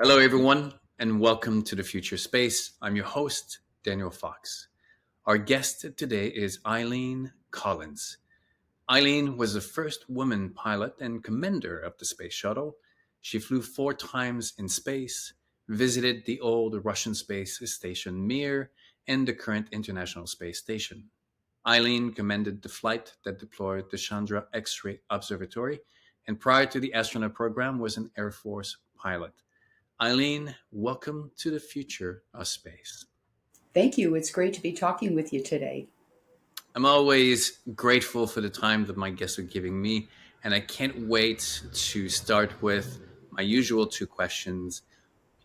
Hello, everyone, and welcome to the Future Space. I'm your host, Daniel Fox. Our guest today is Eileen Collins. Eileen was the first woman pilot and commander of the space shuttle. She flew 4 times in space, visited the old Russian Space Station MIR, and the current International Space Station. Eileen commanded the flight that deployed the Chandra X-Ray Observatory, and prior to the astronaut program was an Air Force pilot. Eileen, welcome to the future of space. Thank you. It's great to be talking with you today. I'm always grateful for the time that my guests are giving me, and I can't wait to start with my usual 2 questions.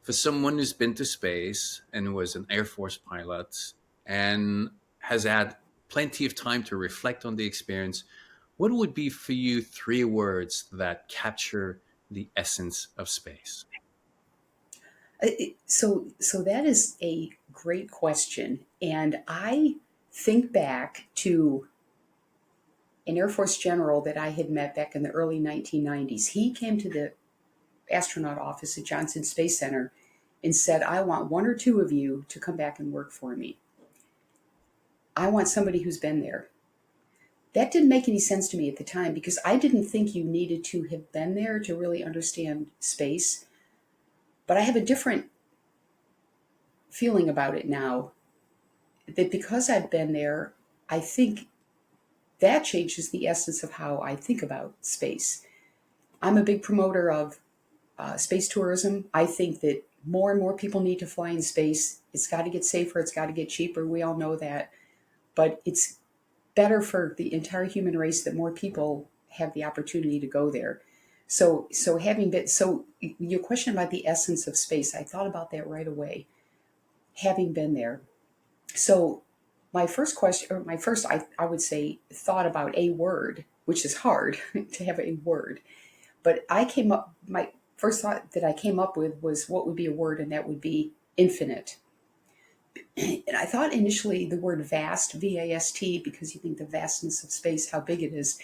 For someone who's been to space and was an Air Force pilot and has had plenty of time to reflect on the experience, what would be for you 3 words that capture the essence of space? So that is a great question, and I think back to an Air Force general that I had met back in the early 1990s. He came to the astronaut office at Johnson Space Center and said, "I want one or two of you to come back and work for me. I want somebody who's been there." That didn't make any sense to me at the time because I didn't think you needed to have been there to really understand space. But I have a different feeling about it now, that because I've been there, I think that changes the essence of how I think about space. I'm a big promoter of space tourism. I think that more and more people need to fly in space. It's got to get safer, it's got to get cheaper. We all know that. But it's better for the entire human race that more people have the opportunity to go there. So your question about the essence of space, I thought about that right away, having been there. So my first question, or my first, I would say, thought about a word, which is hard to have a word. But my first thought that I came up with was what would be a word, and that would be infinite. And I thought initially the word vast, V-A-S-T, because you think the vastness of space, how big it is.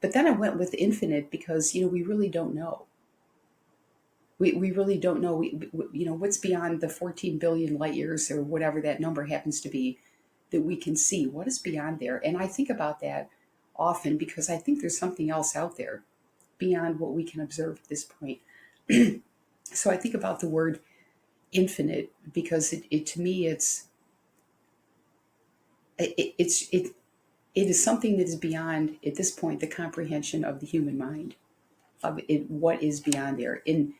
But then I went with infinite because, we really don't know. We really don't know. What's beyond the 14 billion light years or whatever that number happens to be that we can see. What is beyond there? And I think about that often because I think there's something else out there beyond what we can observe at this point. So I think about the word infinite because it to me it is something that is beyond at this point the comprehension of the human mind of it, what is beyond there. And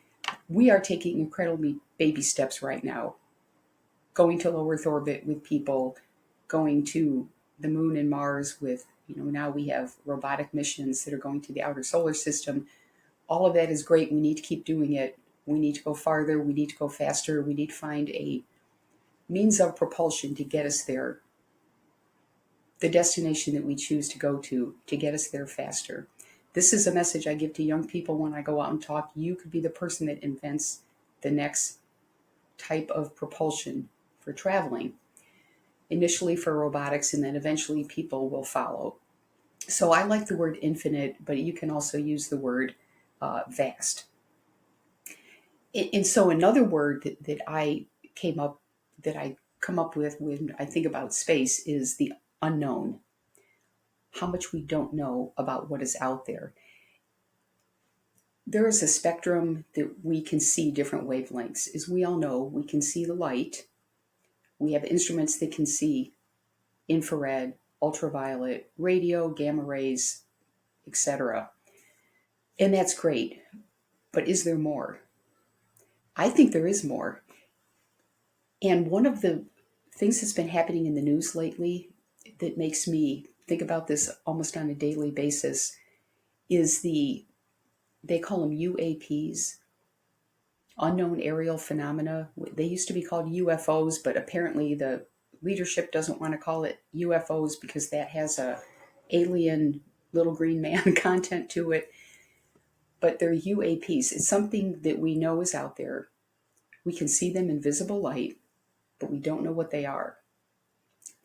we are taking incredibly baby steps right now, going to low Earth orbit with people, going to the moon and Mars with, now we have robotic missions that are going to the outer solar system. All of that is great. We need to keep doing it. We need to go farther. We need to go faster. We need to find a means of propulsion to get us there, the destination that we choose to go to get us there faster. This is a message I give to young people when I go out and talk. You could be the person that invents the next type of propulsion for traveling, initially for robotics, and then eventually people will follow. So I like the word infinite, but you can also use the word vast. And so another word that I come up with when I think about space is the unknown. How much we don't know about what is out there. There is a spectrum that we can see different wavelengths. As we all know, we can see the light. We have instruments that can see infrared, ultraviolet, radio, gamma rays, etc. And that's great. But is there more? I think there is more. And one of the things that's been happening in the news lately that makes me think about this almost on a daily basis is they call them UAPs, unknown aerial phenomena. They used to be called UFOs, but apparently the leadership doesn't want to call it UFOs because that has a alien little green man content to it. But they're UAPs. It's something that we know is out there. We can see them in visible light, but we don't know what they are.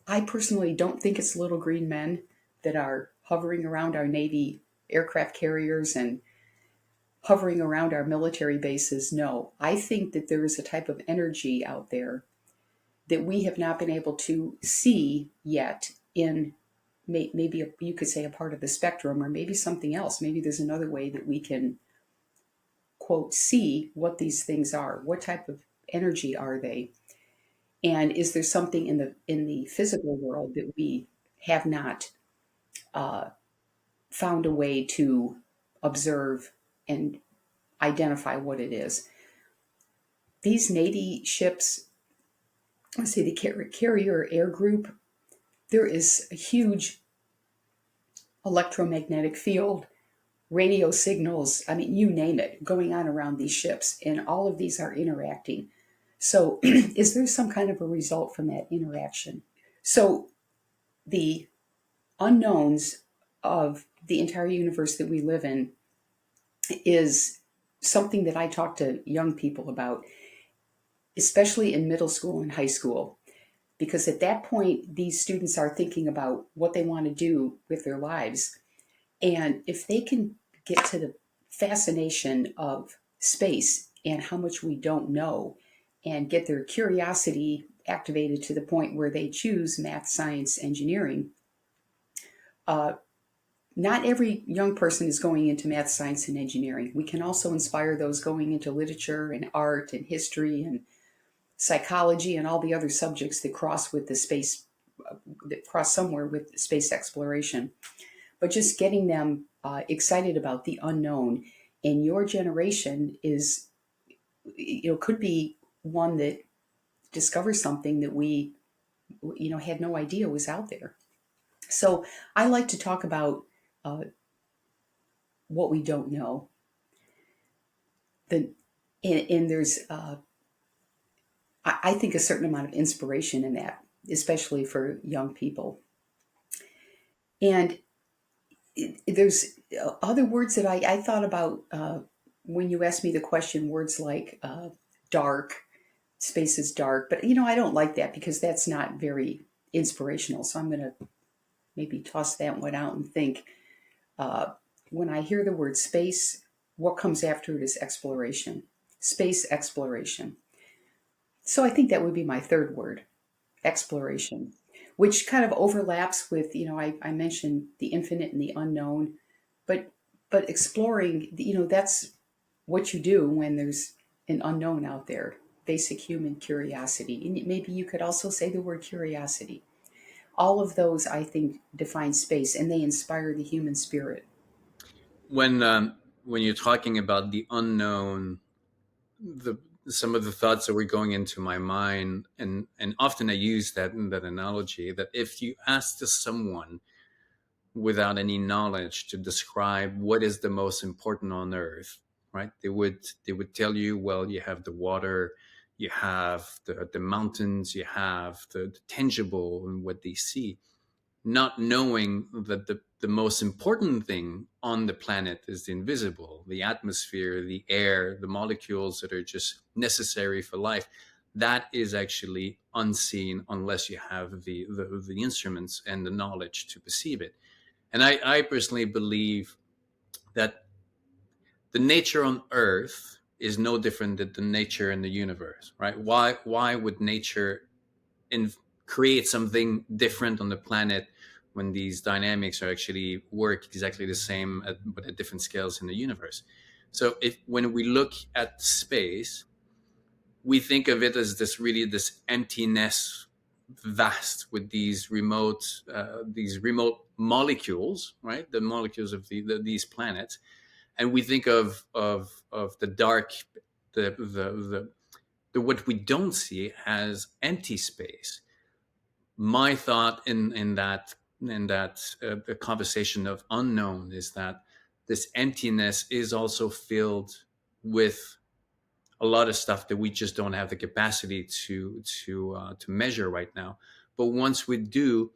I personally don't think it's little green men that are hovering around our Navy aircraft carriers and hovering around our military bases. No, I think that there is a type of energy out there that we have not been able to see yet in maybe you could say a part of the spectrum, or maybe something else. Maybe there's another way that we can, quote, see what these things are. What type of energy are they? And is there something in the physical world that we have not found a way to observe and identify what it is? These Navy ships, let's say the carrier air group, there is a huge electromagnetic field, radio signals, I mean, you name it, going on around these ships, and all of these are interacting. So, is there some kind of a result from that interaction? So, the unknowns of the entire universe that we live in is something that I talk to young people about, especially in middle school and high school, because at that point, these students are thinking about what they want to do with their lives. And if they can get to the fascination of space and how much we don't know, and get their curiosity activated to the point where they choose math, science, engineering, not every young person is going into math, science, and engineering. We can also inspire those going into literature and art and history and psychology and all the other subjects that cross with the space, that cross somewhere with space exploration. But just getting them excited about the unknown. And your generation is, could be one that discovers something that we, had no idea was out there. So I like to talk about what we don't know. And there's, I think, a certain amount of inspiration in that, especially for young people. And there's other words that I thought about when you asked me the question, words like dark, space is dark. But, I don't like that because that's not very inspirational. So I'm going to maybe toss that one out and think, when I hear the word space, what comes after it is exploration, space exploration. So I think that would be my third word, exploration, which kind of overlaps with, I mentioned the infinite and the unknown, but exploring, that's what you do when there's an unknown out there, basic human curiosity. And maybe you could also say the word curiosity. All of those, I think, define space, and they inspire the human spirit. When you're talking about the unknown, some of the thoughts that were going into my mind, and often I use that analogy, that if you ask to someone without any knowledge to describe what is the most important on Earth, right? They would tell you, well, you have the water, you have the mountains, you have the tangible and what they see, not knowing that the most important thing on the planet is the invisible, the atmosphere, the air, the molecules that are just necessary for life. That is actually unseen unless you have the instruments and the knowledge to perceive it. And I personally believe that the nature on Earth is no different than the nature in the universe, right? Why would nature create something different on the planet when these dynamics are actually work exactly the same but at different scales in the universe? So when we look at space, we think of it as this emptiness, vast, with these remote molecules, right? The molecules of these planets, and we think of the dark, the what we don't see as empty space. My thought in that the conversation of unknown is that this emptiness is also filled with a lot of stuff that we just don't have the capacity to measure right now. But once we do,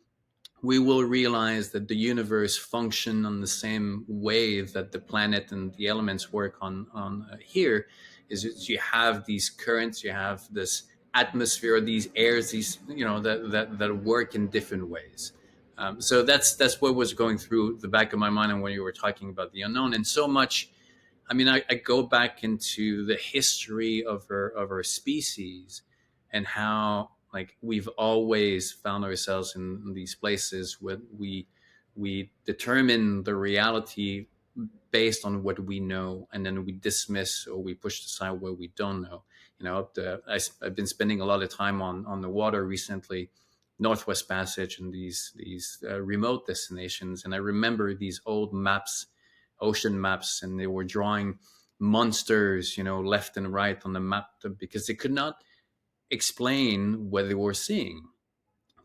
we will realize that the universe function on the same way that the planet and the elements work on here. Is you have these currents, you have this atmosphere, these airs, these that work in different ways. So that's what was going through the back of my mind, and when you were talking about the unknown, and so much I mean, I go back into the history of our species, and how like we've always found ourselves in these places where we determine the reality based on what we know, and then we dismiss or we push aside what we don't know. I've been spending a lot of time on the water recently, Northwest Passage, and these remote destinations, and I remember these old maps, ocean maps, and they were drawing monsters, left and right on the map, because they could not explain what they were seeing.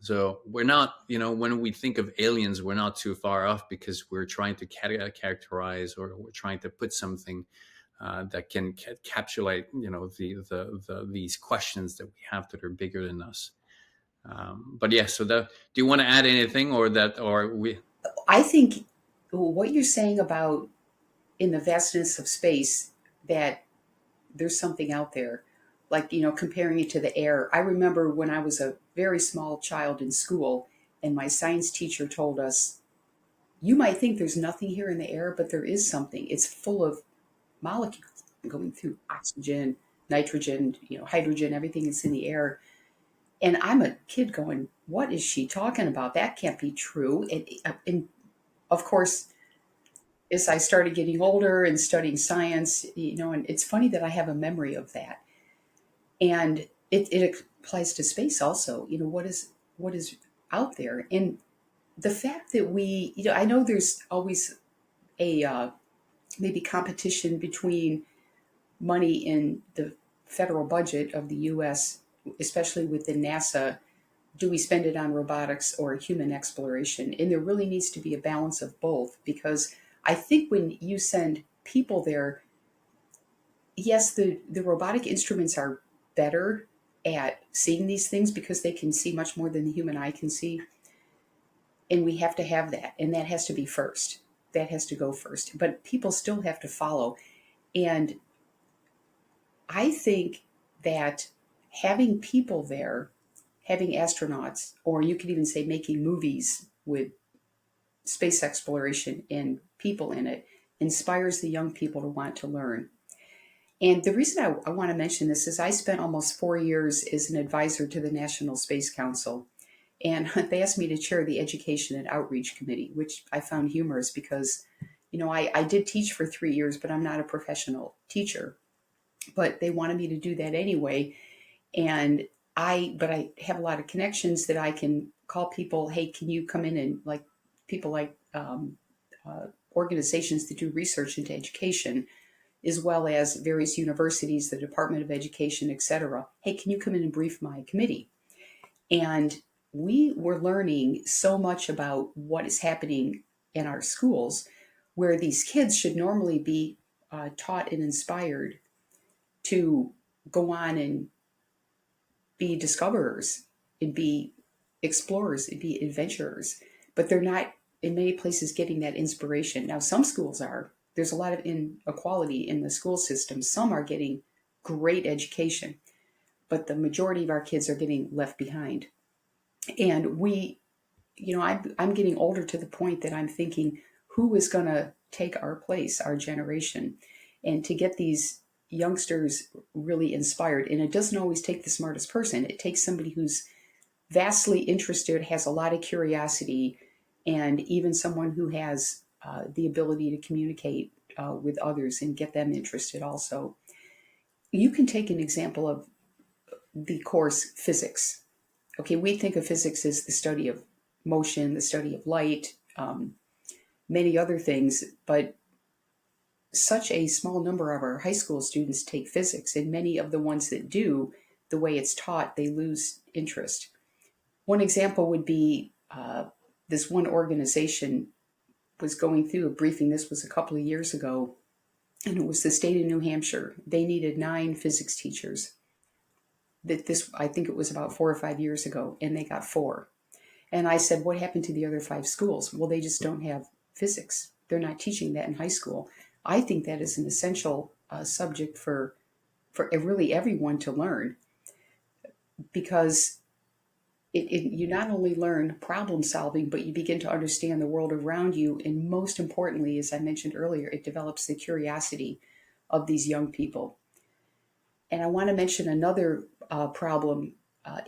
So we're not, when we think of aliens, we're not too far off, because we're trying to characterize, or we're trying to put something that can encapsulate, these questions that we have that are bigger than us. But yeah, so do you want to add anything, or we? I think what you're saying about in the vastness of space, that there's something out there, like, comparing it to the air. I remember when I was a very small child in school, and my science teacher told us, you might think there's nothing here in the air, but there is something. It's full of molecules going through oxygen, nitrogen, hydrogen, everything is in the air. And I'm a kid going, what is she talking about? That can't be true. And of course, as I started getting older and studying science, and it's funny that I have a memory of that. And it applies to space also. What is out there. And the fact that I know there's always a maybe competition between money in the federal budget of the U.S., especially within NASA. Do we spend it on robotics or human exploration? And there really needs to be a balance of both, because I think when you send people there, yes, the robotic instruments are better at seeing these things, because they can see much more than the human eye can see. And we have to have that. And that has to be first. That has to go first. But people still have to follow. And I think that having people there, having astronauts, or you could even say making movies with space exploration and people in it, inspires the young people to want to learn. And the reason I want to mention this is I spent almost 4 years as an advisor to the National Space Council. And they asked me to chair the Education and Outreach Committee, which I found humorous because, I did teach for 3 years, but I'm not a professional teacher. But they wanted me to do that anyway. And but I have a lot of connections that I can call people, hey, can you come in, and like people like organizations that do research into education, as well as various universities, the Department of Education, etc. Hey, can you come in and brief my committee? And we were learning so much about what is happening in our schools, where these kids should normally be taught and inspired to go on and be discoverers and be explorers and be adventurers. But they're not, in many places, getting that inspiration. Now, some schools are. There's a lot of inequality in the school system. Some are getting great education, but the majority of our kids are getting left behind. And I'm getting older to the point that I'm thinking, who is going to take our place, our generation, and to get these youngsters really inspired. And it doesn't always take the smartest person. It takes somebody who's vastly interested, has a lot of curiosity, and even someone who has the ability to communicate with others and get them interested also. You can take an example of the course physics. Okay, we think of physics as the study of motion, the study of light, many other things, but such a small number of our high school students take physics, and many of the ones that do, the way it's taught, they lose interest. One example would be this one organization was going through a briefing. This was a couple of years ago, and it was the state of New Hampshire. They needed 9 physics teachers. I think it was about 4 or 5 years ago, and they got 4. And I said, what happened to the other 5 schools? Well, they just don't have physics. They're not teaching that in high school. I think that is an essential subject for really everyone to learn, because you not only learn problem solving, but you begin to understand the world around you. And most importantly, as I mentioned earlier, it develops the curiosity of these young people. And I want to mention another problem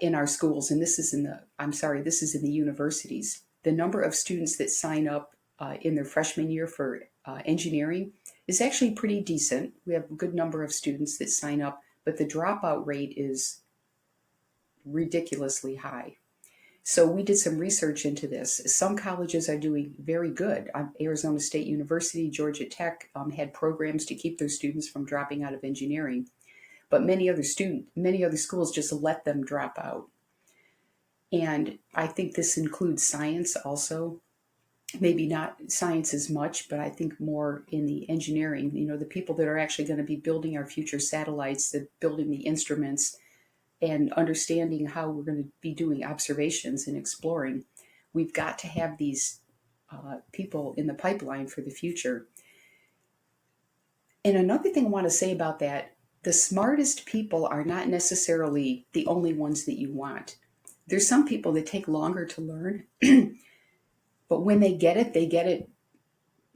in our schools, and this is this is in the universities. The number of students that sign up in their freshman year for engineering is actually pretty decent. We have a good number of students that sign up, but the dropout rate is ridiculously high. So we did some research into this. Some colleges are doing very good. Arizona State University, Georgia Tech had programs to keep their students from dropping out of engineering, but many other schools just let them drop out. And I think this includes science also. Maybe not science as much, but I think more in the engineering, the people that are actually going to be building our future satellites, building the instruments, and understanding how we're going to be doing observations and exploring. We've got to have these people in the pipeline for the future. And another thing I want to say about that, the smartest people are not necessarily the only ones that you want. There's some people that take longer to learn, but when they get it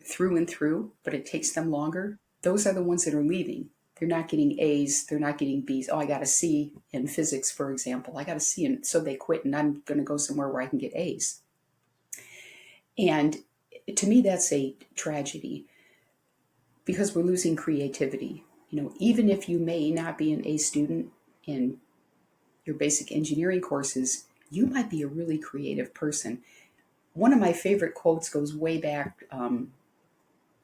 through and through, but it takes them longer. Those are the ones that are leaving. They're not getting A's, they're not getting B's. Oh, I got a C in physics, for example. I got a C, and so they quit, and I'm going to go somewhere where I can get A's. And to me, that's a tragedy because we're losing creativity. Even if you may not be an A student in your basic engineering courses, you might be a really creative person. One of my favorite quotes goes way back,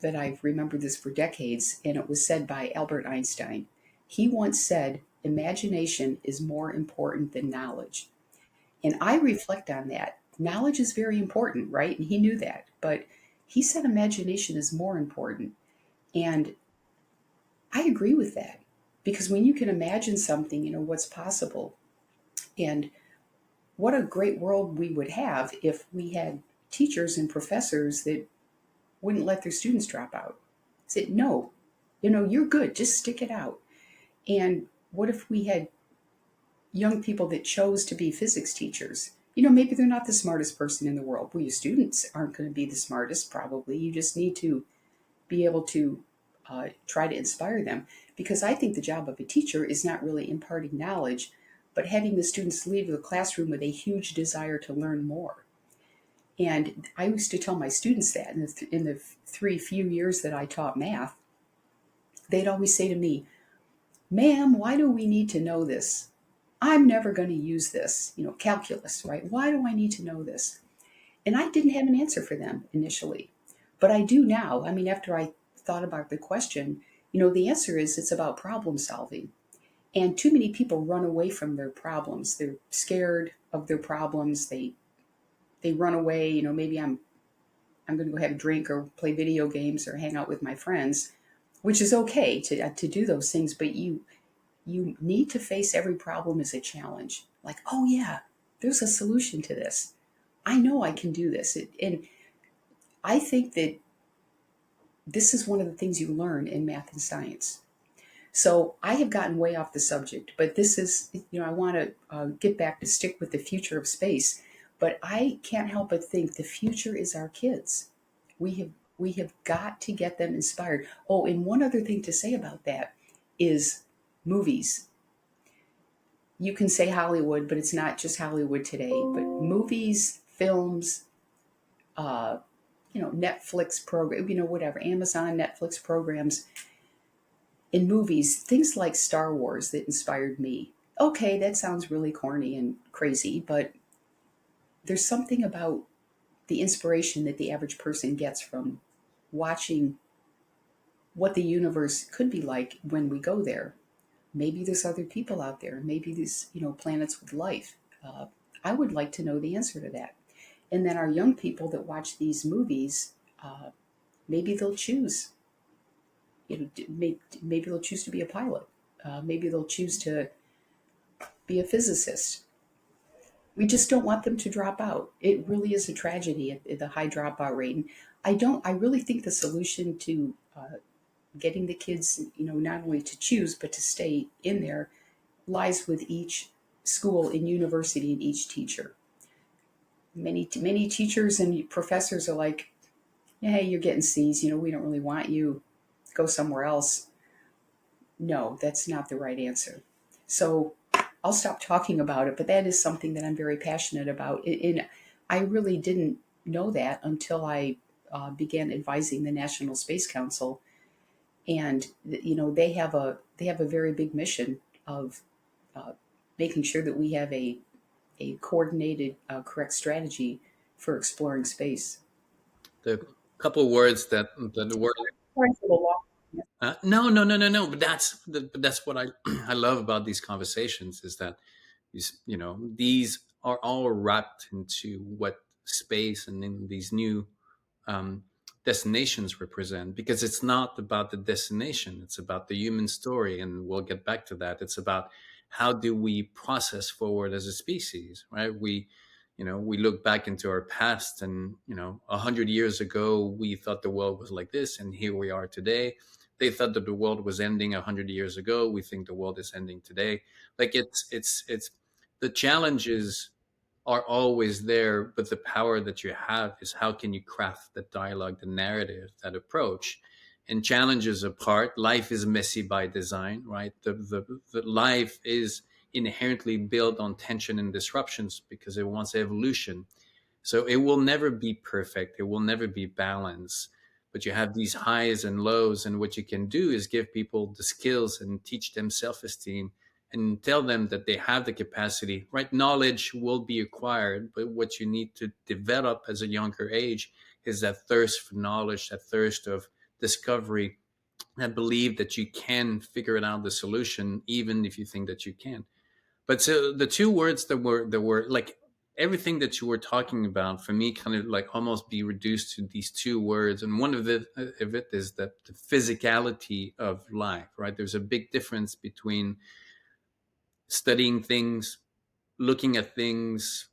that I've remembered this for decades, and it was said by Albert Einstein. He once said, imagination is more important than knowledge. And I reflect on that. Knowledge is very important, right? And he knew that. But he said imagination is more important. And I agree with that. Because when you can imagine something, what's possible. And what a great world we would have if we had teachers and professors that wouldn't let their students drop out. Said, no, you're good, just stick it out. And what if we had young people that chose to be physics teachers? Maybe they're not the smartest person in the world. Well, your students aren't going to be the smartest, probably. You just need to be able to try to inspire them. Because I think the job of a teacher is not really imparting knowledge, but having the students leave the classroom with a huge desire to learn more. And I used to tell my students that in the few years that I taught math, they'd always say to me, ma'am, why do we need to know this? I'm never going to use this, calculus, right? Why do I need to know this? And I didn't have an answer for them initially, but I do now. I mean, after I thought about the question, the answer is it's about problem solving. And too many people run away from their problems. They're scared of their problems. They run away. Maybe I'm going to go have a drink or play video games or hang out with my friends, which is okay to do those things. But you need to face every problem as a challenge. Like, oh yeah, there's a solution to this. I know I can do this. And I think that this is one of the things you learn in math and science. So I have gotten way off the subject, but this is, I want to get back to stick with the future of space. But I can't help but think the future is our kids. We have got to get them inspired. Oh, and one other thing to say about that is movies. You can say Hollywood, but it's not just Hollywood today. But movies, films, Netflix program, whatever, Amazon, Netflix programs. In movies, things like Star Wars that inspired me. Okay, that sounds really corny and crazy, but there's something about the inspiration that the average person gets from watching what the universe could be like when we go there. Maybe there's other people out there. Maybe there's, planets with life. I would like to know the answer to that. And then our young people that watch these movies, maybe they'll choose. Maybe they'll choose to be a pilot. Maybe they'll choose to be a physicist. We just don't want them to drop out. It really is a tragedy at the high dropout rate. And I really think the solution to getting the kids, not only to choose, but to stay in there lies with each school and university and each teacher. Many teachers and professors are like, hey, you're getting C's, we don't really want you. Go somewhere else. No, that's not the right answer. So I'll stop talking about it, but that is something that I'm very passionate about. And I really didn't know that until I began advising the National Space Council, and they have a very big mission of uh, making sure that we have a coordinated, correct strategy for exploring space. The couple words that the word. Sorry for the long. No, no, no, no, no. But that's what I I love about these conversations is that these are all wrapped into what space and in these new um, destinations represent, because it's not about the destination, it's about the human story, and we'll get back to that. It's about how do we process forward as a species, right? We look back into our past, and 100 years ago we thought the world was like this, and here we are today. They thought that the world was ending 100 years ago, we think the world is ending today. Like it's the challenges are always there, but the power that you have is how can you craft that dialogue, the narrative, that approach. And challenges apart, life is messy by design, right? The life is inherently built on tension and disruptions because it wants evolution. So it will never be perfect, it will never be balanced, but you have these highs and lows. And what you can do is give people the skills and teach them self-esteem and tell them that they have the capacity, right? Knowledge will be acquired, but what you need to develop as a younger age is that thirst for knowledge, that thirst of discovery, that believe that you can figure it out, the solution, even if you think that you can. But so the two words that were like everything that you were talking about for me kind of like almost be reduced to these two words. And one of it is that the physicality of life, right? There's a big difference between studying things, looking at things,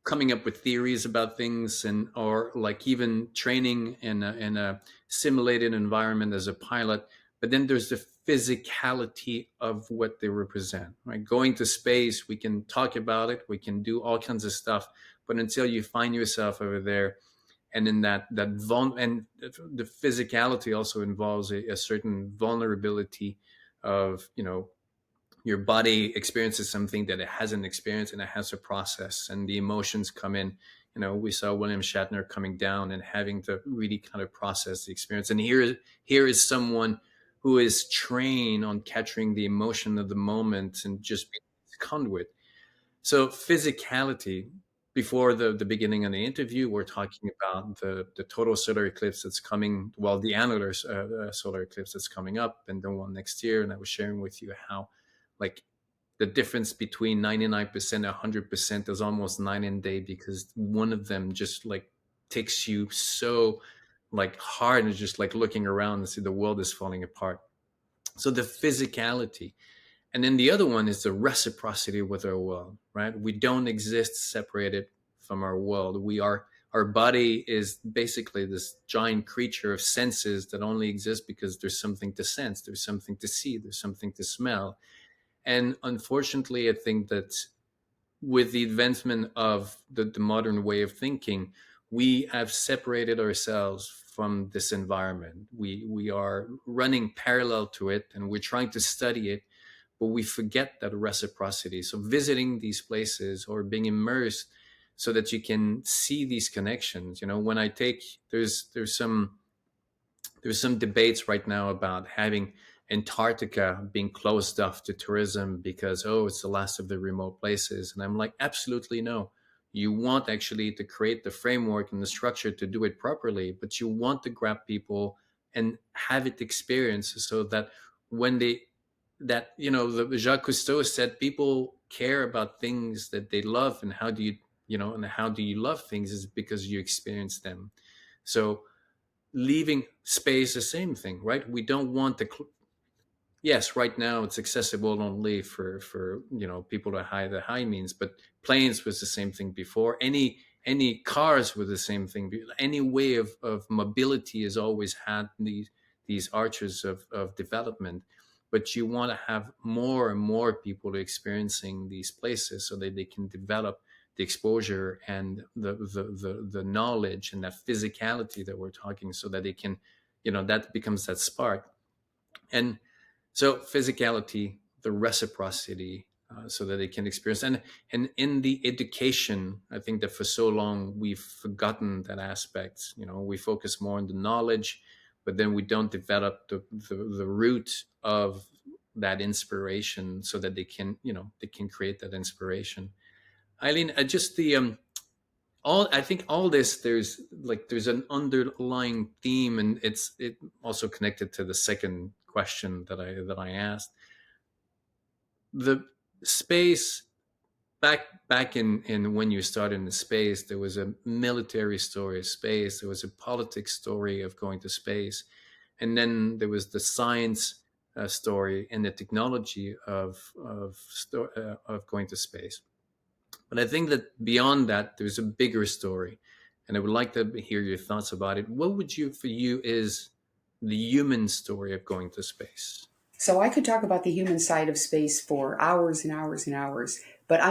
coming up with theories about things, and or like even training in a simulated environment as a pilot. But then there's the physicality of what they represent, right? Going to space, we can talk about it, we can do all kinds of stuff, but until you find yourself over there, and in and the physicality also involves a certain vulnerability of your body experiences something that it hasn't experienced, and it has to process, and the emotions come in. We saw William Shatner coming down and having to really kind of process the experience. And here is someone who is trained on capturing the emotion of the moment and just being a conduit. So physicality. Before the beginning of the interview, we're talking about the total solar eclipse that's coming. Well, the annular solar eclipse that's coming up, and the one next year. And I was sharing with you how, like, the difference between 99% and 100% is almost night and day, because one of them just like takes you so like hard, and just like looking around and see the world is falling apart. So the physicality. And then the other one is the reciprocity with our world, right? We don't exist separated from our world. Our body is basically this giant creature of senses that only exists because there's something to sense, there's something to see, there's something to smell. And unfortunately, I think that with the advancement of the modern way of thinking, we have separated ourselves from this environment. We are running parallel to it, and we're trying to study it, but we forget that reciprocity. So visiting these places or being immersed so that you can see these connections. When I take there's some debates right now about having Antarctica being closed off to tourism because, oh, it's the last of the remote places. And I'm like, absolutely no. You want actually to create the framework and the structure to do it properly, but you want to grab people and have it experience so that when they, that, the Jacques Cousteau said, people care about things that they love. And how do you love things is because you experience them. So, leaving space, the same thing, right? We don't want yes, right now it's accessible only for people the high means, but planes was the same thing before. Any cars were the same thing. Any way of mobility has always had these arches of development. But you want to have more and more people experiencing these places so that they can develop the exposure and the knowledge and that physicality that we're talking, so that they can, that becomes that spark. And So physicality, the reciprocity, so that they can experience, and in the education, I think that for so long we've forgotten that aspect. We focus more on the knowledge, but then we don't develop the root of that inspiration, so that they can create that inspiration. Eileen, just the all I think all this, there's an underlying theme, and it also connected to the second question that I asked. The space, back in when you started in the space, there was a military story of space, there was a politics story of going to space, and then there was the science story and the technology of going to space. But I think that beyond that, there's a bigger story, and I would like to hear your thoughts about it. What would you, for you, is the human story of going to space? So I could talk about the human side of space for hours and hours and hours, but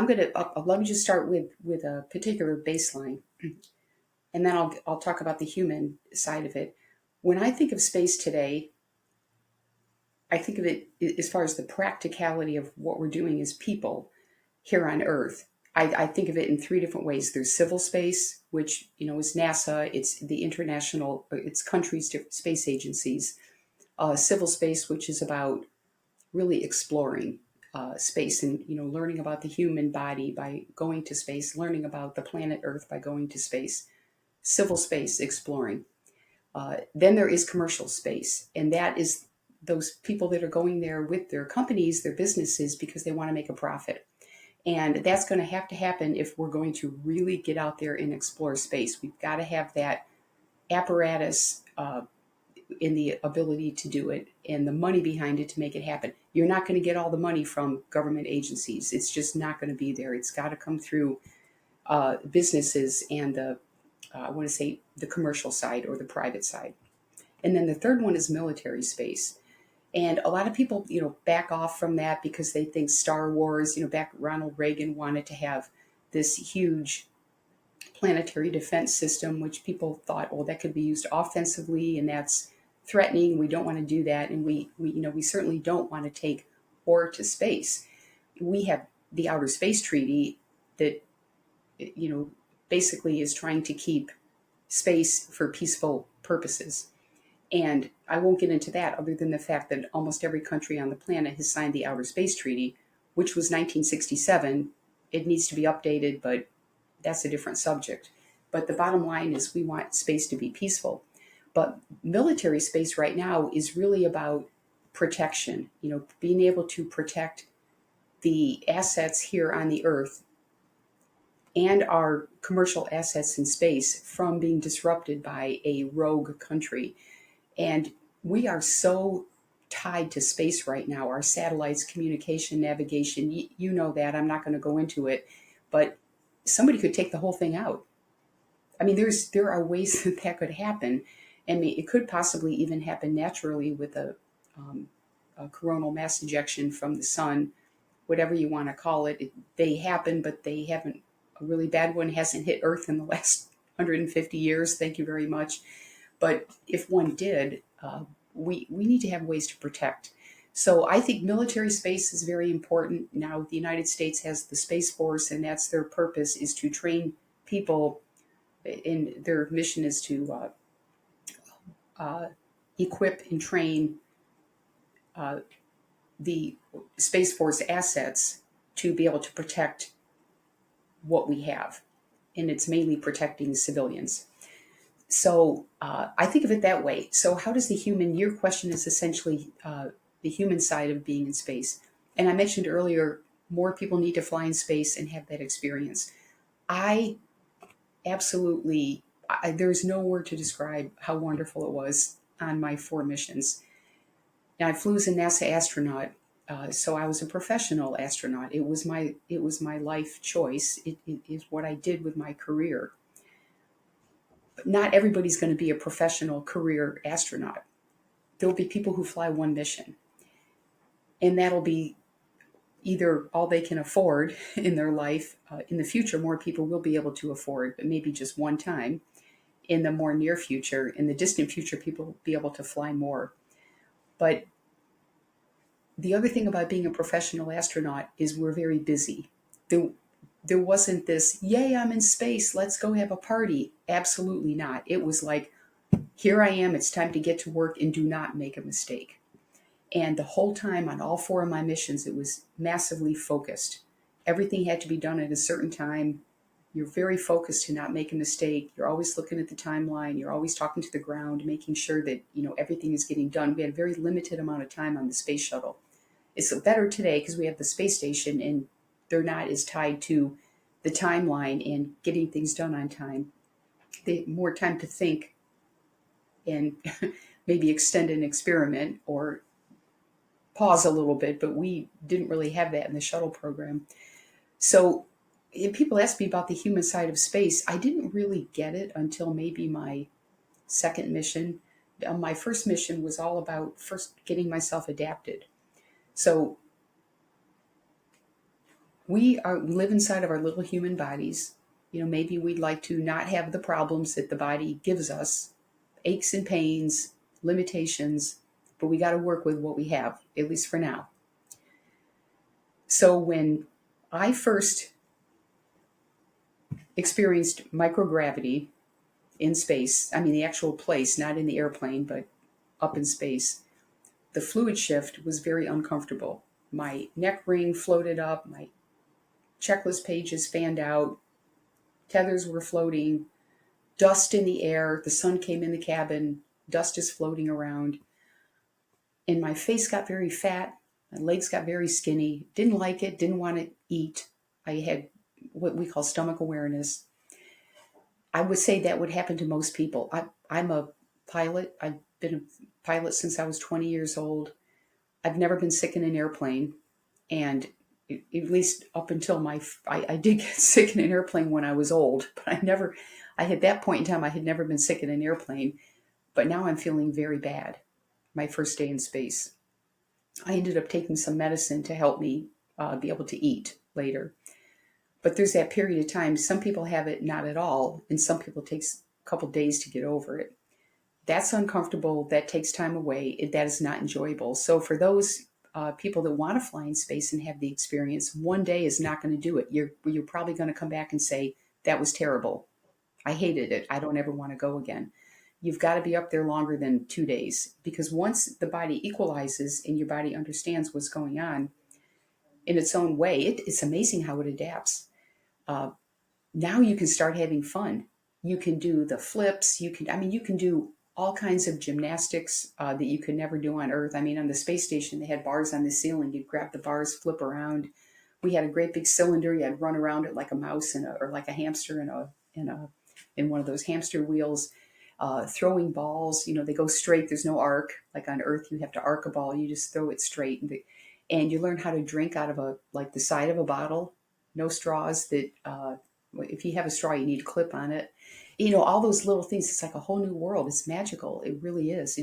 let me just start with a particular baseline, and then I'll talk about the human side of it. When I think of space today, I think of it as far as the practicality of what we're doing as people here on Earth. I think of it in three different ways. There's civil space, which is NASA, it's the international, it's countries, different space agencies. Civil space, which is about really exploring space and learning about the human body by going to space, learning about the planet Earth by going to space. Civil space exploring. Then there is commercial space, and that is those people that are going there with their companies, their businesses, because they want to make a profit. And that's going to have to happen if we're going to really get out there and explore space. We've got to have that apparatus in the ability to do it and the money behind it to make it happen. You're not going to get all the money from government agencies. It's just not going to be there. It's got to come through businesses and I want to say the commercial side or the private side. And then the third one is military space. And a lot of people, back off from that because they think Star Wars, back Ronald Reagan wanted to have this huge planetary defense system, which people thought, well, that could be used offensively and that's threatening. We don't want to do that. And we certainly don't want to take war to space. We have the Outer Space Treaty that, basically is trying to keep space for peaceful purposes. And I won't get into that other than the fact that almost every country on the planet has signed the Outer Space Treaty, which was 1967. It needs to be updated, but that's a different subject. But the bottom line is we want space to be peaceful. But military space right now is really about protection, being able to protect the assets here on the Earth and our commercial assets in space from being disrupted by a rogue country. And we are so tied to space right now. Our satellites, communication, navigation, you know that. I'm not going to go into it. But somebody could take the whole thing out. I mean, there are ways that could happen. I mean, it could possibly even happen naturally with a coronal mass ejection from the sun, whatever you want to call it. They happen, but they haven't. A really bad one hasn't hit Earth in the last 150 years. Thank you very much. But if one did, we need to have ways to protect. So I think military space is very important. Now, the United States has the Space Force, and that's their purpose, is to train people. And their mission is to equip and train the Space Force assets to be able to protect what we have. And it's mainly protecting civilians. So I think of it that way. So how does your question is essentially the human side of being in space. And I mentioned earlier, more people need to fly in space and have that experience. I absolutely, there's no word to describe how wonderful it was on my 4 missions. Now, I flew as a NASA astronaut, so I was a professional astronaut. It was my life choice. It is what I did with my career. But not everybody's going to be a professional career astronaut. There'll be people who fly 1 mission, and that'll be either all they can afford in their life. In the future, more people will be able to afford, but maybe just one time. In the more near future, in the distant future, people will be able to fly more. But the other thing about being a professional astronaut is we're very busy. There wasn't this, yay, I'm in space, let's go have a party. Absolutely not. It was like, here I am, it's time to get to work and do not make a mistake. And the whole time on all 4 of my missions, it was massively focused. Everything had to be done at a certain time. You're very focused to not make a mistake. You're always looking at the timeline. You're always talking to the ground, making sure that, everything is getting done. We had a very limited amount of time on the space shuttle. It's better today because we have the space station and they're not as tied to the timeline and getting things done on time. They have more time to think and maybe extend an experiment or pause a little bit, but we didn't really have that in the shuttle program. So if people ask me about the human side of space, I didn't really get it until maybe my second mission. My first mission was all about first getting myself adapted. So we live inside of our little human bodies. Maybe we'd like to not have the problems that the body gives us, aches and pains, limitations, but we got to work with what we have, at least for now. So when I first experienced microgravity in space, I mean the actual place, not in the airplane, but up in space, the fluid shift was very uncomfortable. My neck ring floated up, my checklist pages fanned out, tethers were floating, dust in the air, the sun came in the cabin, dust is floating around, and my face got very fat, my legs got very skinny, didn't like it, didn't want to eat. I had what we call stomach awareness. I would say that would happen to most people. I'm a pilot. I've been a pilot since I was 20 years old. I've never been sick in an airplane. And at least up until I did get sick in an airplane when I was old, but at that point in time, I had never been sick in an airplane. But now I'm feeling very bad. My first day in space. I ended up taking some medicine to help me be able to eat later. But there's that period of time. Some people have it not at all, and some people it takes a couple days to get over it. That's uncomfortable. That takes time away. That is not enjoyable. So for those people that want to fly in space and have the experience, one day is not going to do it. You're probably going to come back and say, that was terrible. I hated it. I don't ever want to go again. You've got to be up there longer than 2 days, because once the body equalizes and your body understands what's going on in its own way, it's amazing how it adapts. Now you can start having fun. You can do the flips. You can do all kinds of gymnastics that you could never do on Earth. I mean, on the space station, they had bars on the ceiling. You'd grab the bars, flip around. We had a great big cylinder. You had to run around it like a mouse or like a hamster in one of those hamster wheels. Throwing balls, they go straight. There's no arc. Like on Earth, you have to arc a ball. You just throw it straight. And you learn how to drink out of the side of a bottle. No straws. That if you have a straw, you need a clip on it. All those little things. It's like a whole new world. It's magical. It really is.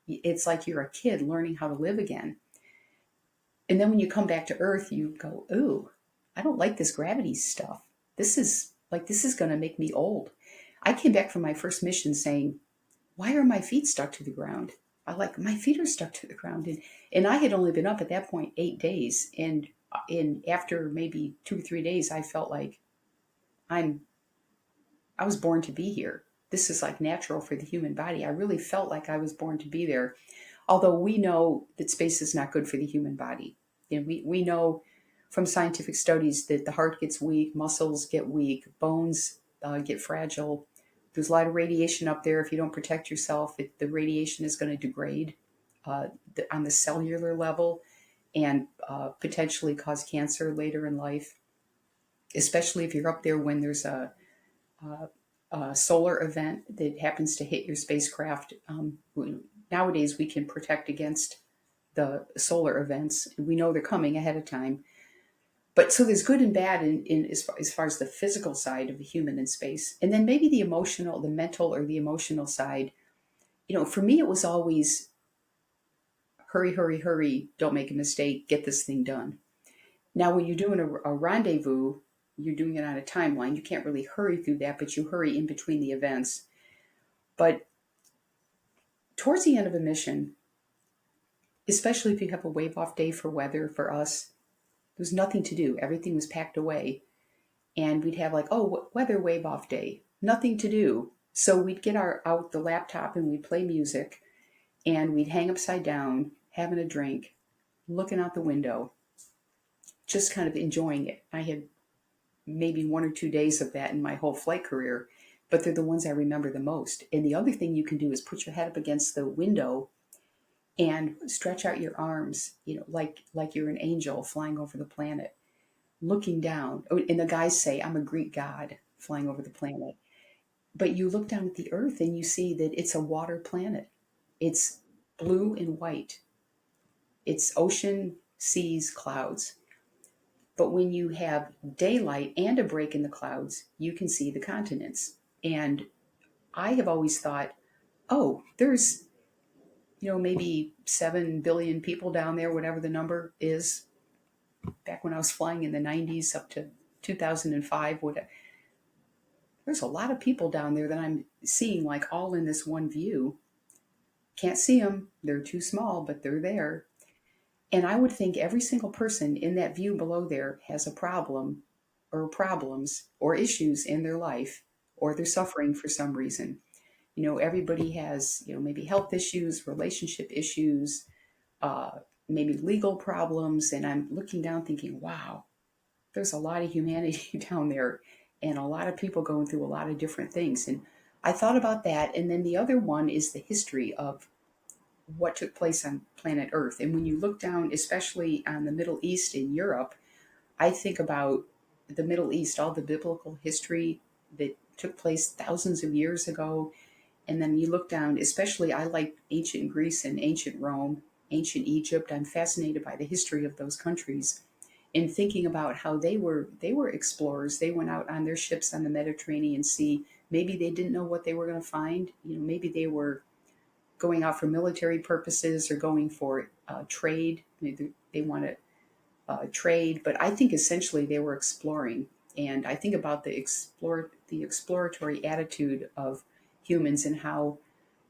It's like you're a kid learning how to live again. And then when you come back to Earth, you go, ooh, I don't like this gravity stuff. This is going to make me old. I came back from my first mission saying, why are my feet stuck to the ground? My feet are stuck to the ground. And I had only been up at that point 8 days. And after maybe 2 or 3 days, I felt like I was born to be here. This is like natural for the human body. I really felt like I was born to be there. Although we know that space is not good for the human body. We know from scientific studies that the heart gets weak, muscles get weak, bones get fragile. There's a lot of radiation up there. If you don't protect yourself, the radiation is going to degrade on the cellular level and potentially cause cancer later in life, especially if you're up there when there's a solar event that happens to hit your spacecraft. Nowadays, we can protect against the solar events. We know they're coming ahead of time. But so there's good and bad as far as the physical side of the human in space. And then maybe the mental or the emotional side. For me, it was always hurry, hurry, hurry, don't make a mistake, get this thing done. Now, when you're doing a rendezvous, you're doing it on a timeline. You can't really hurry through that, but you hurry in between the events. But towards the end of a mission, especially if you have a wave off day for weather. For us, there was nothing to do. Everything was packed away. And we'd have like, oh, weather wave off day, nothing to do. So we'd get out the laptop and we'd play music and we'd hang upside down, having a drink, looking out the window, just kind of enjoying it. I had maybe 1 or 2 days of that in my whole flight career, but they're the ones I remember the most. And the other thing you can do is put your head up against the window and stretch out your arms, like you're an angel flying over the planet, looking down. Oh, and the guys say, I'm a Greek god flying over the planet. But you look down at the Earth and you see that it's a water planet. It's blue and white. It's ocean, seas, clouds. But when you have daylight and a break in the clouds, you can see the continents. And I have always thought, oh, there's, maybe 7 billion people down there, whatever the number is. Back when I was flying in the 90s up to 2005, there's a lot of people down there that I'm seeing like all in this one view. Can't see them. They're too small, but they're there. And I would think every single person in that view below there has a problem or problems or issues in their life, or they're suffering for some reason. Everybody has, maybe health issues, relationship issues, maybe legal problems. And I'm looking down thinking, wow, there's a lot of humanity down there and a lot of people going through a lot of different things. And I thought about that. And then the other one is the history of what took place on planet Earth. And when you look down, especially on the Middle East and Europe, I think about the Middle East, all the biblical history that took place thousands of years ago. And then you look down, especially I like ancient Greece and ancient Rome, ancient Egypt. I'm fascinated by the history of those countries and thinking about how they were explorers. They went out on their ships on the Mediterranean Sea. Maybe they didn't know what they were going to find. Maybe they were going out for military purposes or going for trade. Maybe they want to trade, but I think essentially they were exploring. And I think about the exploratory attitude of humans and how,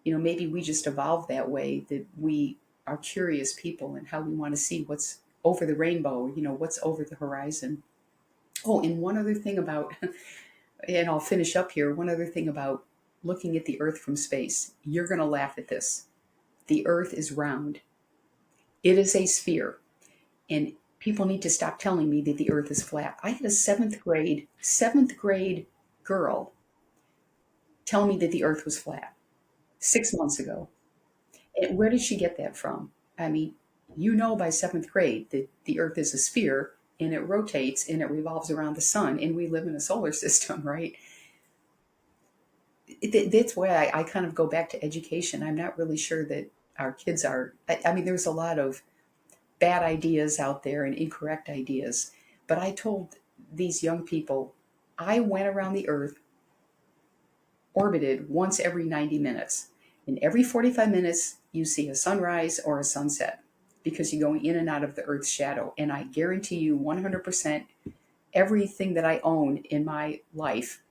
maybe we just evolved that way, that we are curious people and how we want to see what's over the rainbow, what's over the horizon. Oh, and one other thing about, and I'll finish up here, one other thing about looking at the Earth from space. You're going to laugh at this. The Earth is round. It is a sphere. And people need to stop telling me that the Earth is flat. I had a seventh grade girl tell me that the Earth was flat 6 months ago. And where did she get that from? I mean, by seventh grade that the Earth is a sphere and it rotates and it revolves around the sun and we live in a solar system, right? That's why I kind of go back to education. I'm not really sure that our kids are, I mean, there's a lot of bad ideas out there and incorrect ideas. But I told these young people, I went around the Earth, orbited once every 90 minutes. And every 45 minutes, you see a sunrise or a sunset because you're going in and out of the Earth's shadow. And I guarantee you 100% everything that I own in my life,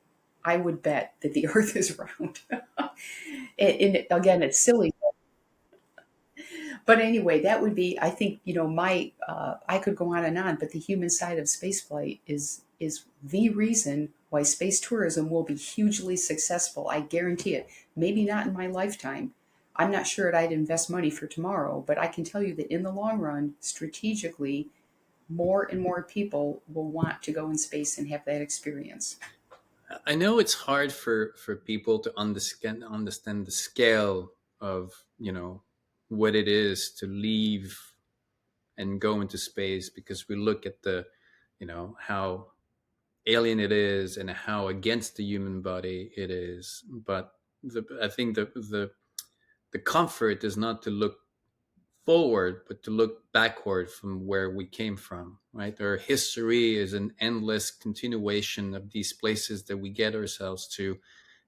I would bet that the Earth is round. And again, it's silly. But anyway, that would be, I think, I could go on and on, but the human side of spaceflight is the reason why space tourism will be hugely successful. I guarantee it. Maybe not in my lifetime. I'm not sure that I'd invest money for tomorrow, but I can tell you that in the long run, strategically, more and more people will want to go in space and have that experience. I know it's hard for people to understand the scale of what it is to leave and go into space, because we look at the how alien it is and how against the human body it is. But I think the comfort is not to look forward, but to look backward from where we came from, right? Our history is an endless continuation of these places that we get ourselves to.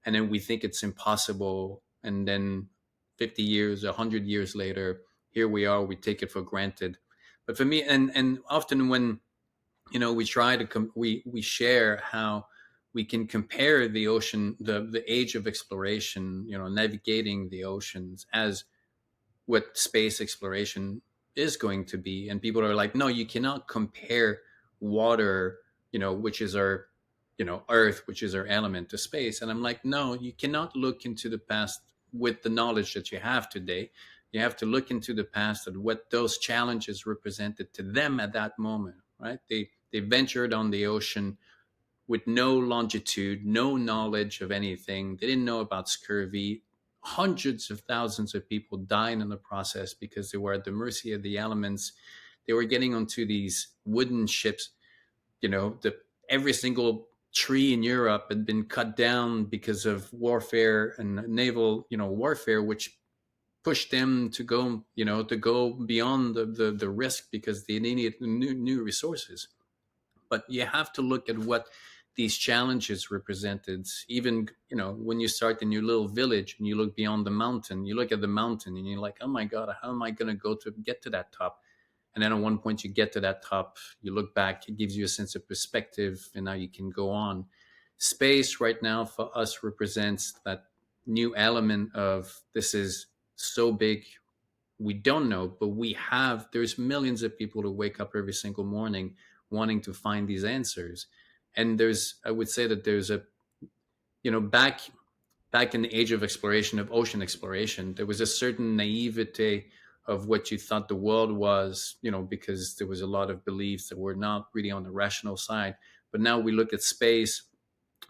And then we think it's impossible. And then 50 years, 100 years later, here we are, we take it for granted. But for me, and often when, we try to, we share how we can compare the ocean, the age of exploration, navigating the oceans as what space exploration is going to be. And people are like, no, you cannot compare water, which is our, earth, which is our element, to space. And I'm like, no, you cannot look into the past with the knowledge that you have today. You have to look into the past and what those challenges represented to them at that moment, right? They ventured on the ocean with no longitude, no knowledge of anything. They didn't know about scurvy. Hundreds of thousands of people died in the process because they were at the mercy of the elements. They were getting onto these wooden ships. Every single tree in Europe had been cut down because of warfare and naval, warfare, which pushed them to go beyond the risk because they needed new resources. But you have to look at what these challenges represented. Even when you start in your little village and you look beyond the mountain, you look at the mountain and you're like, oh my god, how am I going to go to get to that top? And then at one point you get to that top, you look back, it gives you a sense of perspective, and now you can go on. Space right now for us represents that new element of, this is so big, we don't know, but there's millions of people who wake up every single morning wanting to find these answers. And I would say that there's back in the age of exploration, of ocean exploration, there was a certain naivete of what you thought the world was, because there was a lot of beliefs that were not really on the rational side. But now we look at space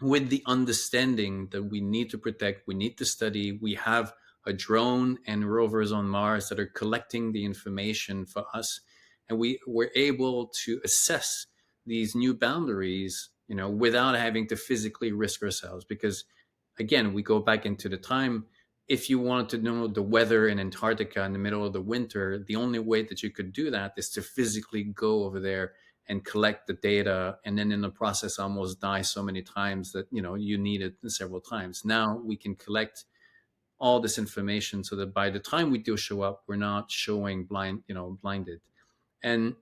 with the understanding that we need to protect, we need to study. We have a drone and rovers on Mars that are collecting the information for us, and we're able to assess these new boundaries, without having to physically risk ourselves. Because again, we go back into the time. If you wanted to know the weather in Antarctica in the middle of the winter, the only way that you could do that is to physically go over there and collect the data, and then in the process almost die so many times that you need it several times. Now we can collect all this information so that by the time we do show up, we're not showing blinded. And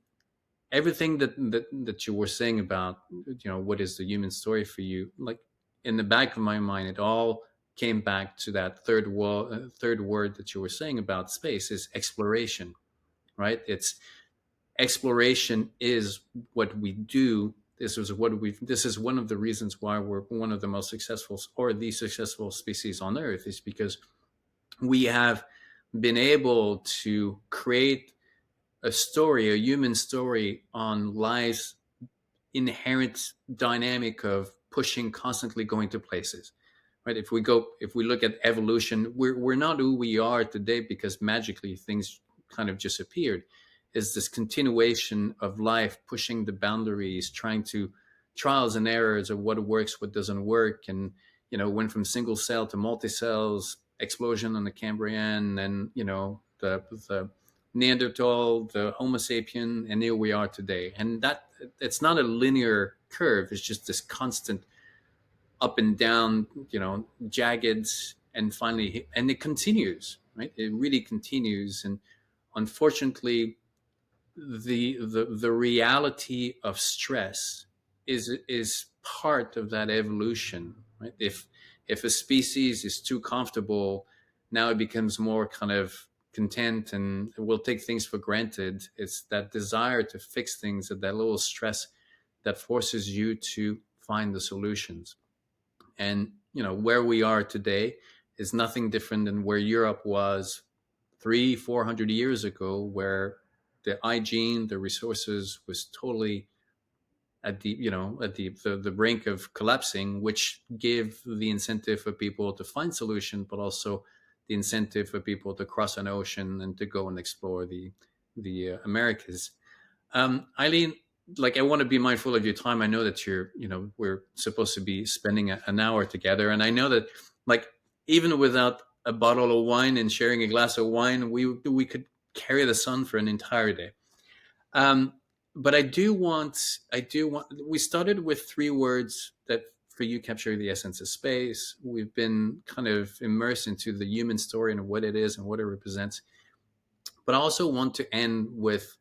everything that you were saying about what is the human story for you, like, in the back of my mind, it all came back to that third word that you were saying about space, is exploration, right? It's exploration is what we do. This is one of the reasons why we're one of the most successful, or the successful species on Earth, is because we have been able to create a human story on life's inherent dynamic of pushing, constantly going to places, right? If we look at evolution, we're not who we are today because magically things kind of just appeared. Is this continuation of life pushing the boundaries, trying to trials and errors of what works, what doesn't work, and went from single cell to multi cells, explosion on the Cambrian, and the Neanderthal, the Homo sapien, and here we are today. And that it's not a linear curve; it's just this constant up and down, jagged, and finally, and it continues, right? It really continues, and unfortunately, the reality of stress is part of that evolution, right? If a species is too comfortable, now it becomes more kind of content and will take things for granted. It's that desire to fix things, that little stress that forces you to find the solutions. And where we are today is nothing different than where Europe was 300-400 years ago, where the hygiene, the resources was totally at the brink of collapsing, which gave the incentive for people to find solution, but also the incentive for people to cross an ocean and to go and explore the Americas. Eileen, like, I want to be mindful of your time. I know that we're supposed to be spending an hour together, and I know that, like, even without a bottle of wine and sharing a glass of wine, we could carry the sun for an entire day. But we started with three words that for you capture the essence of space. We've been kind of immersed into the human story and what it is and what it represents. But I also want to end with,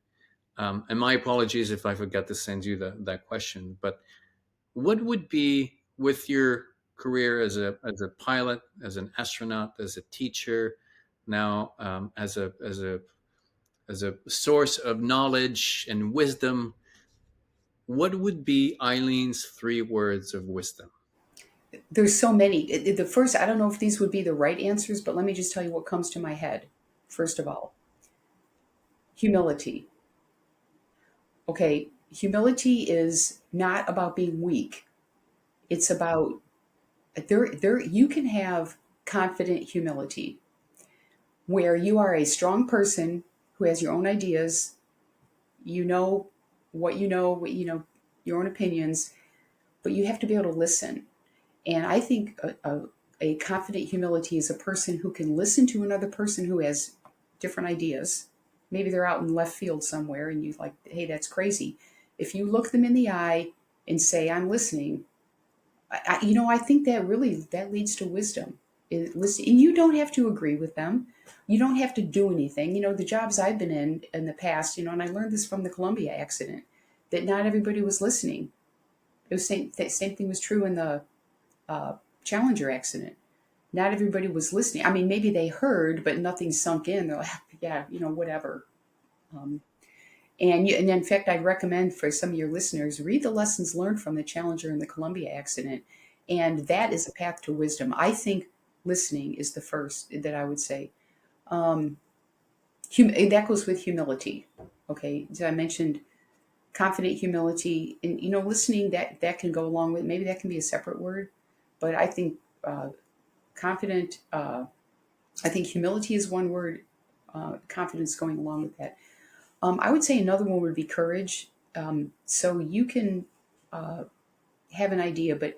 and my apologies if I forgot to send you that question, but what would be, with your career as a pilot, as an astronaut, as a teacher, now as a as a source of knowledge and wisdom, what would be Eileen's 3 words of wisdom? There's so many. The first, I don't know if these would be the right answers, but let me just tell you what comes to my head. First of all, humility. Okay, humility is not about being weak. It's about there you can have confident humility where you are a strong person who has your own ideas, you know what you know, your own opinions, but you have to be able to listen. And I think a confident humility is a person who can listen to another person who has different ideas. Maybe they're out in left field somewhere and you like, hey, that's crazy. If you look them in the eye and say, I'm listening, I think that leads to wisdom. Listen, and you don't have to agree with them. You don't have to do anything. The jobs I've been in the past, and I learned this from the Columbia accident, that not everybody was listening. It was same thing was true in the Challenger accident. Not everybody was listening. I mean, maybe they heard, but nothing sunk in. They're like, yeah, whatever. Um, and in fact, I'd recommend for some of your listeners, read the lessons learned from the Challenger and the Columbia accident. And that is a path to wisdom. I think listening is the first that I would say. Um, that goes with humility. Okay. So I mentioned confident humility and, listening that can go along with, maybe that can be a separate word, but I think confident, I think humility is one word, confidence going along with that. I would say another one would be courage. So you can have an idea, but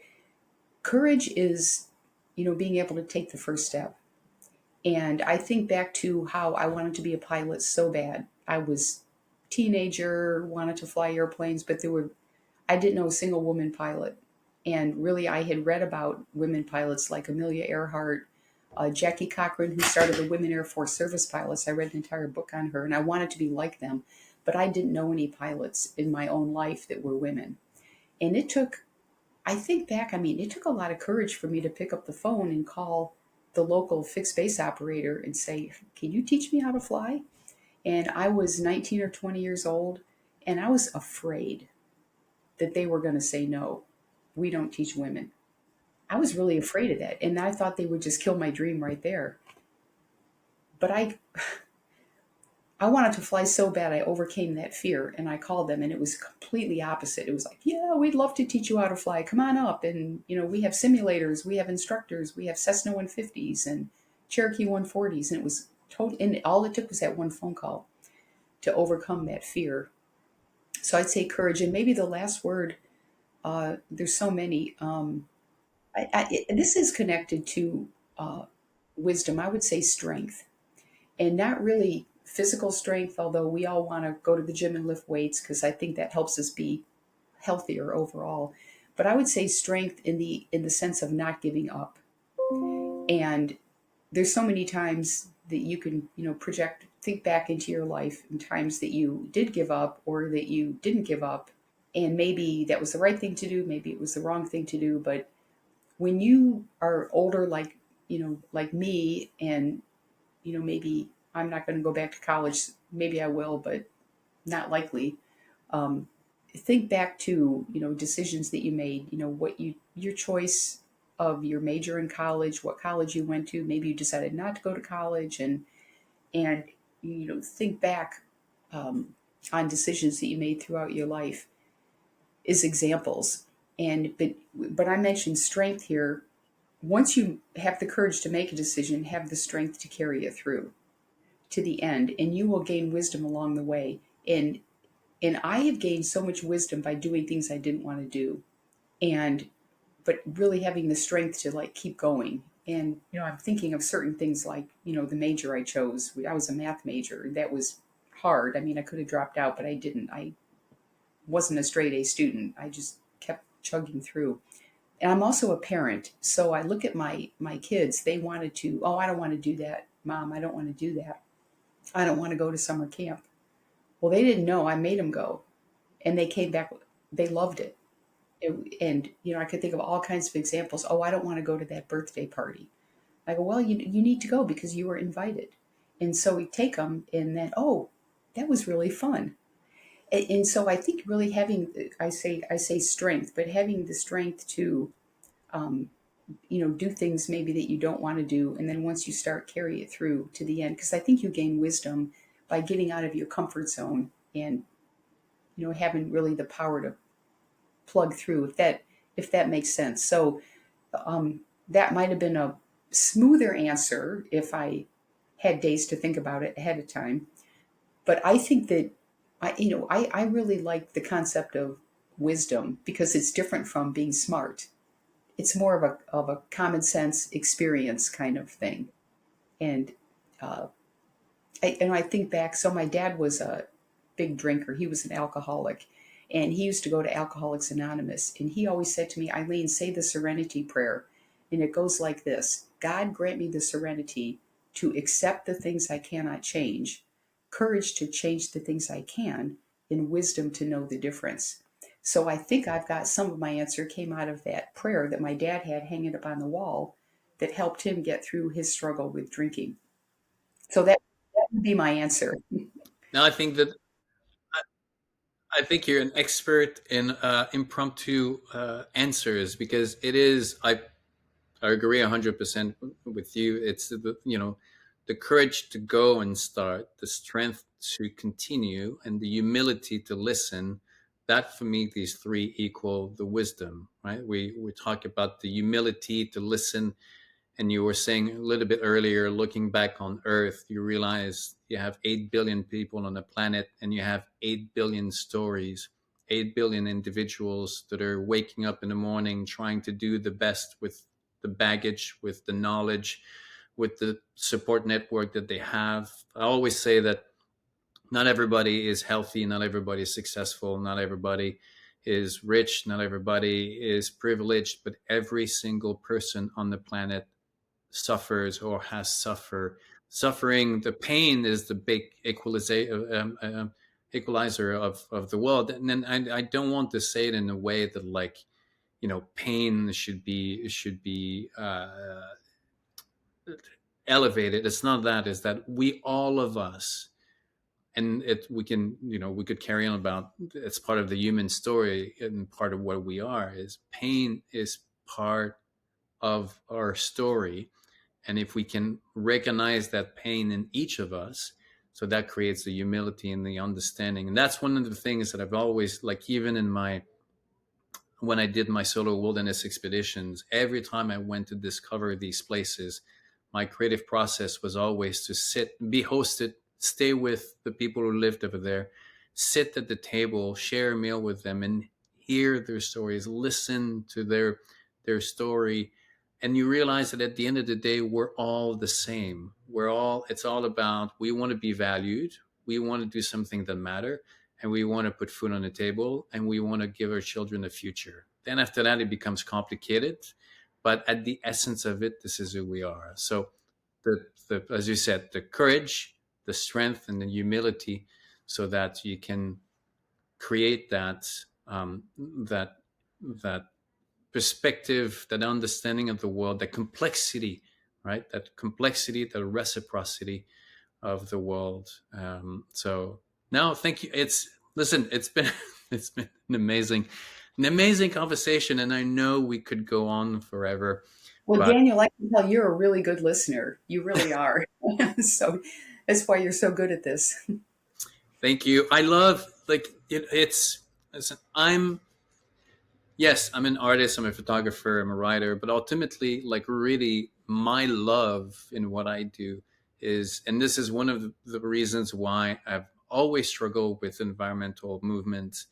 courage is, being able to take the first step. And I think back to how I wanted to be a pilot so bad. I was a teenager, wanted to fly airplanes, but I didn't know a single woman pilot. And really, I had read about women pilots like Amelia Earhart, Jackie Cochran, who started the Women Air Force Service Pilots. I read an entire book on her, and I wanted to be like them. But I didn't know any pilots in my own life that were women. And I think back, it took a lot of courage for me to pick up the phone and call the local fixed base operator and say, can you teach me how to fly? And I was 19 or 20 years old, and I was afraid that they were going to say, no, we don't teach women. I was really afraid of that. And I thought they would just kill my dream right there. But I wanted to fly so bad, I overcame that fear and I called them, and it was completely opposite. It was like, yeah, we'd love to teach you how to fly. Come on up. And, we have simulators, we have instructors, we have Cessna 150s and Cherokee 140s. And it was total, and all it took was that one phone call to overcome that fear. So I'd say courage. And maybe the last word, there's so many. This is connected to wisdom. I would say strength, and not really physical strength, although we all want to go to the gym and lift weights because I think that helps us be healthier overall. But I would say strength in the sense of not giving up. And there's so many times that you can, think back into your life and times that you did give up or that you didn't give up. And maybe that was the right thing to do, maybe it was the wrong thing to do. But when you are older, like me, and, maybe I'm not going to go back to college, maybe I will, but not likely. Um, think back to, decisions that you made, your choice of your major in college, what college you went to, maybe you decided not to go to college, and think back on decisions that you made throughout your life as examples. But I mentioned strength here. Once you have the courage to make a decision, have the strength to carry it through to the end, and you will gain wisdom along the way. And I have gained so much wisdom by doing things I didn't want to do, and but really having the strength to keep going. And I'm thinking of certain things like the major I chose. I was a math major. That was hard. I could have dropped out, but I didn't. I wasn't a straight A student. I just kept chugging through. And I'm also a parent, so I look at my kids. They wanted to. Oh, I don't want to do that, Mom. I don't want to do that. I don't want to go to summer camp. Well, they didn't know I made them go, and they came back. They loved it. And I could think of all kinds of examples. Oh, I don't want to go to that birthday party. I go, well, you need to go because you were invited. And so we take them, and then, oh, that was really fun. And so I think really having, I say strength, but having the strength to, um, do things maybe that you don't want to do, and then once you start, carry it through to the end. Because I think you gain wisdom by getting out of your comfort zone and having really the power to plug through. If that makes sense. So that might have been a smoother answer if I had days to think about it ahead of time. But I think that I really like the concept of wisdom because it's different from being smart. It's more of a common sense experience kind of thing. And uh, I think back. So my dad was a big drinker. He was an alcoholic, and he used to go to Alcoholics Anonymous. And he always said to me, Eileen, say the Serenity Prayer, and it goes like this: God grant me the serenity to accept the things I cannot change, courage to change the things I can, and wisdom to know the difference. So I think I've got some of my answer came out of that prayer that my dad had hanging up on the wall that helped him get through his struggle with drinking. So that would be my answer. Now, I think you're an expert in impromptu answers, because it is. I agree 100% with you. It's the courage to go and start, the strength to continue, and the humility to listen. That, for me, these three equal the wisdom, right? We talk about the humility to listen, and you were saying a little bit earlier, looking back on Earth, you realize you have 8 billion people on the planet, and you have 8 billion stories, 8 billion individuals that are waking up in the morning trying to do the best with the baggage, with the knowledge, with the support network that they have. I always say that not everybody is healthy, not everybody is successful, not everybody is rich, not everybody is privileged, but every single person on the planet suffers or has suffered. Suffering, the pain is the big equalizer of the world. And then I don't want to say it in a way that, like, pain should be elevated. It's not that. Is that we, all of us, and we could carry on about, it's part of the human story, and part of what we are is pain is part of our story. And if we can recognize that pain in each of us, so that creates the humility and the understanding. And that's one of the things that I've always, like, even in when I did my solo wilderness expeditions, every time I went to discover these places, my creative process was always to sit, be hosted, stay with the people who lived over there, sit at the table, share a meal with them, and hear their stories, listen to their story. And you realize that at the end of the day, we're all the same. It's all about, we want to be valued, we want to do something that matter, and we want to put food on the table, and we want to give our children a future. Then after that, it becomes complicated. But at the essence of it, this is who we are. So, as you said, the courage, the strength, and the humility, so that you can create that that perspective, that understanding of the world, that complexity, right? That complexity, the reciprocity of the world. So now, thank you. It's been it's been an amazing conversation, and I know we could go on forever, Well, but Daniel, I can tell you're a really good listener. You really are. So that's why you're so good at this. thank you. I love, like, it's. Listen, yes, I'm an artist, I'm a photographer, I'm a writer, but ultimately, like, really, my love in what I do is, and this is one of the reasons why I've always struggled with environmental movements,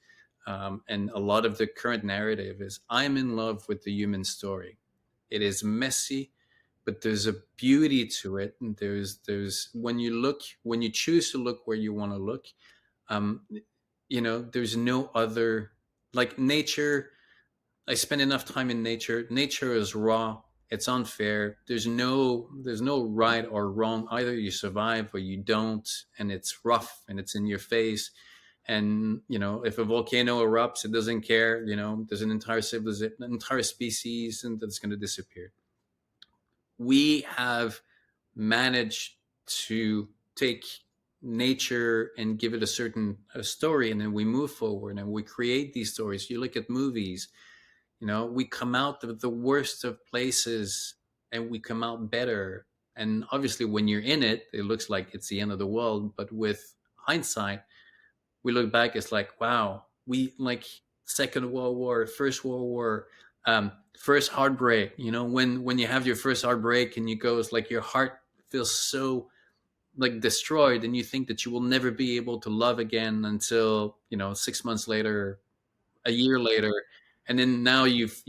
and a lot of the current narrative is, I'm in love with the human story. It is messy, but there's a beauty to it. And there's when you choose to look where you want to look, um, there's no other, like, nature. I spend enough time in nature. Nature is raw. It's unfair. There's no right or wrong. Either you survive or you don't, and it's rough and it's in your face. And if a volcano erupts, it doesn't care. There's an entire civilization, an entire species, and that's going to disappear. We have managed to take nature and give it a certain story, and then we move forward and we create these stories. You look at movies, we come out of the worst of places and we come out better. And obviously, when you're in it, it looks like it's the end of the world. But with hindsight, we look back, it's like, wow, we like Second World War, First World War, first heartbreak. When you have your first heartbreak and you go, it's like your heart feels so like destroyed, and you think that you will never be able to love again until 6 months later, a year later, and then now you've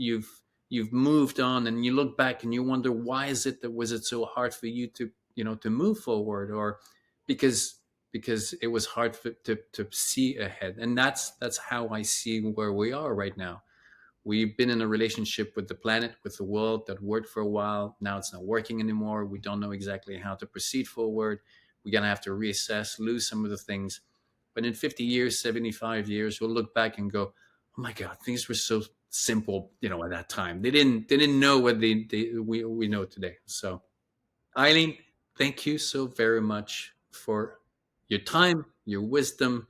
moved on, and you look back and you wonder, why is it that was it so hard for you to to move forward, or because it was hard to see ahead. And that's how I see where we are right now. We've been in a relationship with the planet, with the world, that worked for a while. Now it's not working anymore. We don't know exactly how to proceed forward. We're going to have to reassess, lose some of the things. But in 50 years, 75 years, we'll look back and go, oh my God, things were so simple, at that time. They didn't know what we know today. So, Eileen, thank you so very much for your time, your wisdom.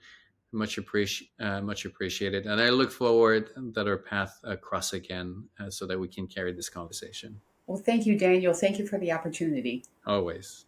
Much appreciated, and I look forward that our path cross again, so that we can carry this conversation. Well, thank you, Daniel. Thank you for the opportunity. Always.